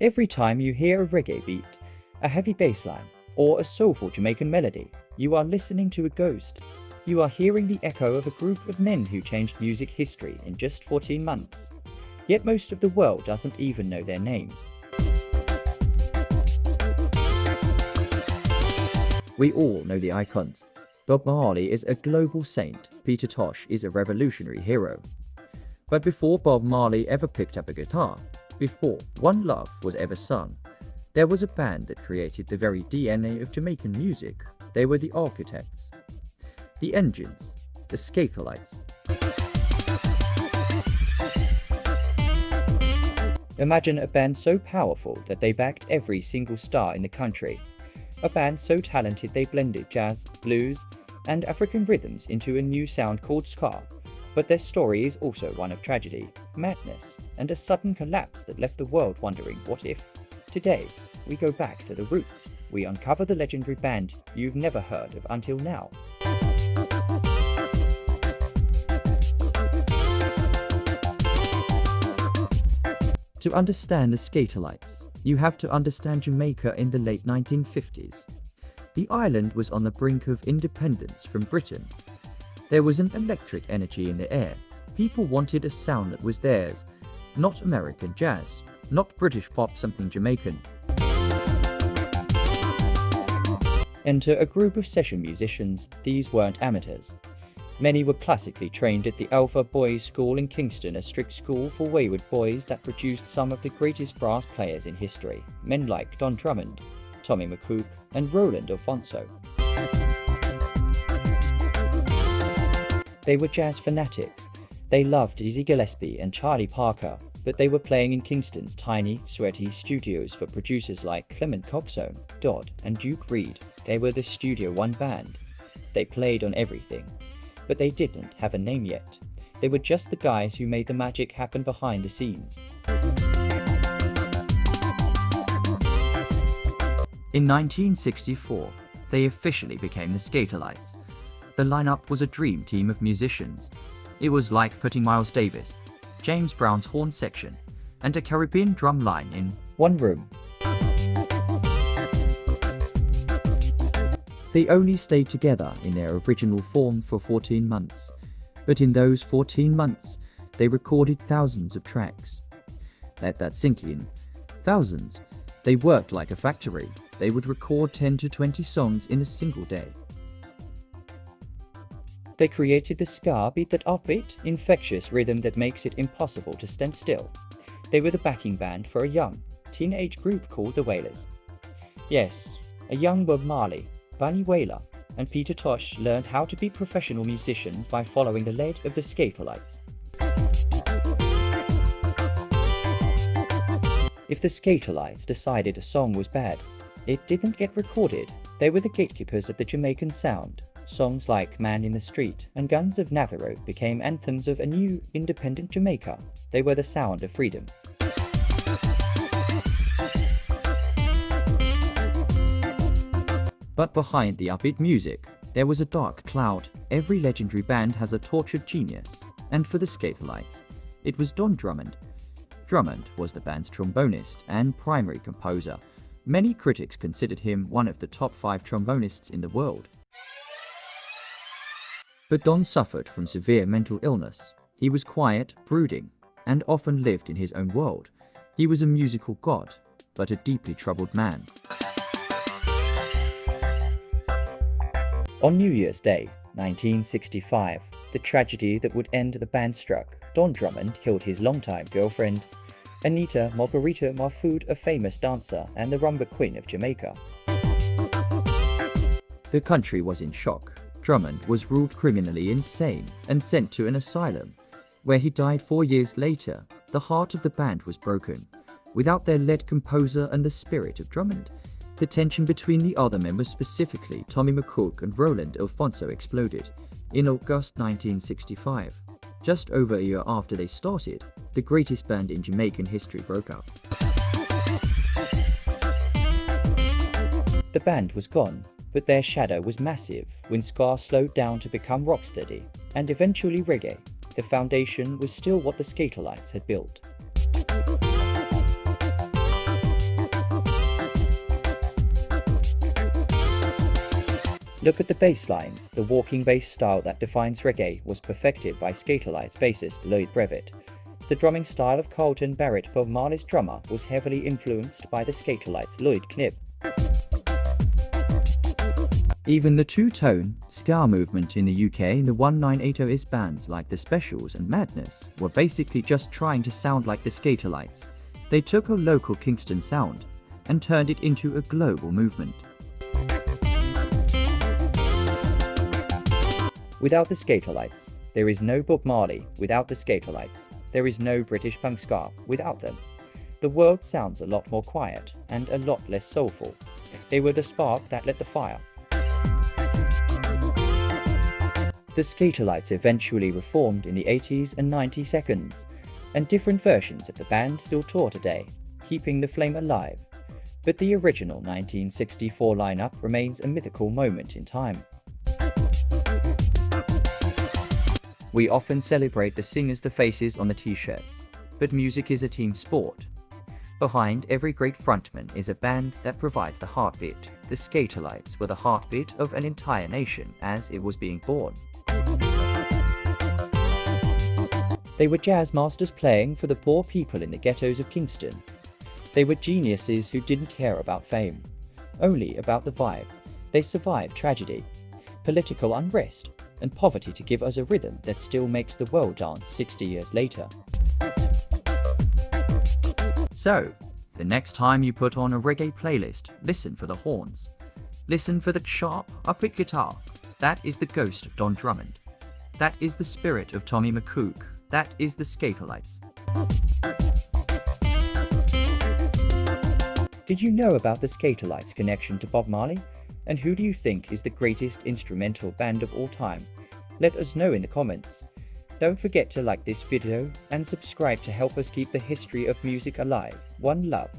Every time you hear a reggae beat, a heavy bass line, or a soulful Jamaican melody, you are listening to a ghost. You are hearing the echo of a group of men who changed music history in just 14 months. Yet most of the world doesn't even know their names. We all know the icons. Bob Marley is a global saint. Peter Tosh is a revolutionary hero. But before Bob Marley ever picked up a guitar, before One Love was ever sung, there was a band that created the very DNA of Jamaican music. They were the architects, the engines, the Skatalites. Imagine a band so powerful that they backed every single star in the country. A band so talented they blended jazz, blues, and African rhythms into a new sound called ska. But their story is also one of tragedy, madness, and a sudden collapse that left the world wondering what if. Today, we go back to the roots. We uncover the legendary band you've never heard of until now. To understand the Skatalites, you have to understand Jamaica in the late 1950s. The island was on the brink of independence from Britain. There was an electric energy in the air. People wanted a sound that was theirs, not American jazz, not British pop, something Jamaican. Enter a group of session musicians. These weren't amateurs. Many were classically trained at the Alpha Boys School in Kingston, a strict school for wayward boys that produced some of the greatest brass players in history, men like Don Drummond, Tommy McCook, and Roland Alfonso. They were jazz fanatics. They loved Dizzy Gillespie and Charlie Parker, but they were playing in Kingston's tiny, sweaty studios for producers like Clement Cobzone, Dodd, and Duke Reed. They were the Studio One band. They played on everything, but they didn't have a name yet. They were just the guys who made the magic happen behind the scenes. In 1964, they officially became the Skatalites. The lineup was a dream team of musicians. It was like putting Miles Davis, James Brown's horn section, and a Caribbean drum line in one room. They only stayed together in their original form for 14 months, but in those 14 months, they recorded thousands of tracks. Let that sink in. Thousands. They worked like a factory. They would record 10 to 20 songs in a single day. They created the ska beat, that upbeat, infectious rhythm that makes it impossible to stand still. They were the backing band for a young, teenage group called the Wailers. Yes, a young Bob Marley, Bunny Wailer, and Peter Tosh learned how to be professional musicians by following the lead of the Skatalites. If the Skatalites decided a song was bad, it didn't get recorded. They were the gatekeepers of the Jamaican sound. Songs like Man in the Street and Guns of Navarro became anthems of a new, independent Jamaica. They were the sound of freedom. But behind the upbeat music, there was a dark cloud. Every legendary band has a tortured genius, and for the Skatalites, it was Don Drummond. Drummond was the band's trombonist and primary composer. Many critics considered him one of the top 5 trombonists in the world. But Don suffered from severe mental illness. He was quiet, brooding, and often lived in his own world. He was a musical god, but a deeply troubled man. On New Year's Day, 1965, the tragedy that would end the band struck. Don Drummond killed his longtime girlfriend, Anita Margarita Marfoud, a famous dancer and the rumba queen of Jamaica. The country was in shock. Drummond was ruled criminally insane and sent to an asylum, where he died 4 years later. The heart of the band was broken. Without their lead composer and the spirit of Drummond, the tension between the other members, specifically Tommy McCook and Roland Alfonso, exploded. In August 1965, just over a year after they started, the greatest band in Jamaican history broke up. The band was gone, but their shadow was massive when ska slowed down to become rocksteady, and eventually reggae. The foundation was still what the Skatalites had built. Look at the bass lines. The walking bass style that defines reggae was perfected by Skatalites bassist Lloyd Brevitt. The drumming style of Carlton Barrett, Bob Marley's drummer, was heavily influenced by the Skatalites' Lloyd Knibb. Even the two-tone ska movement in the UK in the 1980s, bands like The Specials and Madness were basically just trying to sound like the Skatalites. They took a local Kingston sound and turned it into a global movement. Without the Skatalites, there is no Bob Marley. Without the Skatalites, there is no British punk ska. Without them, the world sounds a lot more quiet and a lot less soulful. They were the spark that lit the fire. The Skatalites eventually reformed in the 80s and 90s, and different versions of the band still tour today, keeping the flame alive. But the original 1964 lineup remains a mythical moment in time. We often celebrate the singers, the faces on the t-shirts, but music is a team sport. Behind every great frontman is a band that provides the heartbeat. The Skatalites were the heartbeat of an entire nation as it was being born. They were jazz masters playing for the poor people in the ghettos of Kingston. They were geniuses who didn't care about fame, only about the vibe. They survived tragedy, political unrest, and poverty to give us a rhythm that still makes the world dance 60 years later. So, the next time you put on a reggae playlist, listen for the horns. Listen for the sharp, upbeat guitar. That is the ghost of Don Drummond. That is the spirit of Tommy McCook. That is the Skatalites. Did you know about the Skatalites' connection to Bob Marley? And who do you think is the greatest instrumental band of all time? Let us know in the comments. Don't forget to like this video and subscribe to help us keep the history of music alive. One love.